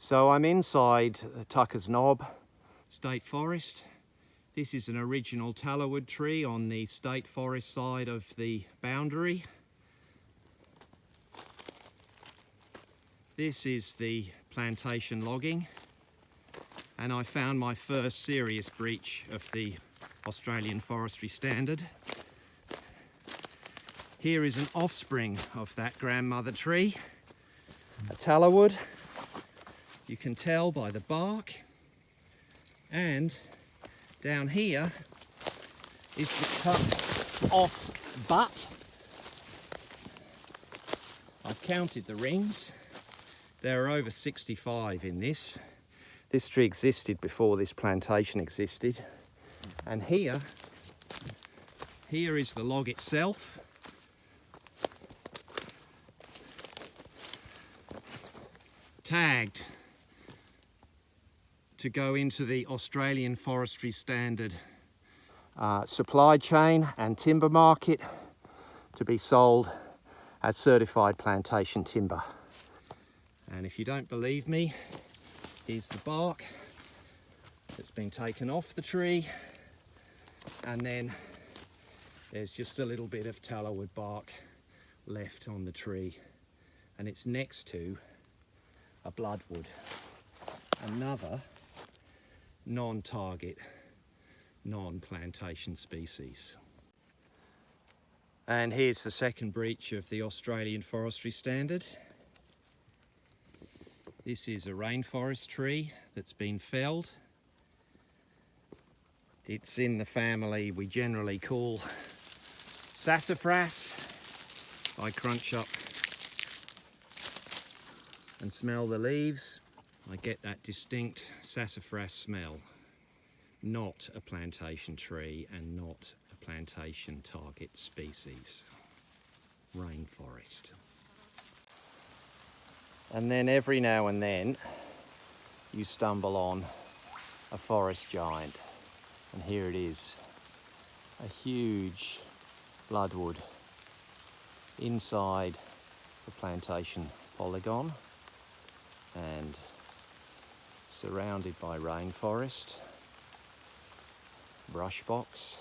So I'm inside Tuckers Nob State Forest. This is an original Tallowwood tree on the State Forest side of the boundary. This is the plantation logging, and I found my first serious breach of the Australian Forestry Standard. Here is an offspring of that grandmother tree, a Tallowwood. You can tell by the bark, and down here is the cut off butt. I've counted the rings. There are over 65 in this. This tree existed before this plantation existed. And here is the log itself. Tagged to go into the Australian Forestry Standard supply chain and timber market to be sold as certified plantation timber. And if you don't believe me, here's the bark that's been taken off the tree, and then there's just a little bit of Tallowwood bark left on the tree, and it's next to a bloodwood, another non-target, non-plantation species. And here's the second breach of the Australian Forestry Standard. This is a rainforest tree that's been felled. It's in the family we generally call sassafras. I crunch up and smell the leaves. I get that distinct sassafras smell. Not a plantation tree and not a plantation target species. Rainforest. And then every now and then you stumble on a forest giant, and here it is, a huge bloodwood inside the plantation polygon and surrounded by rainforest, brush box,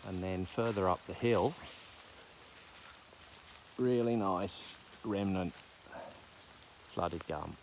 and then further up the hill, really nice remnant flooded gum.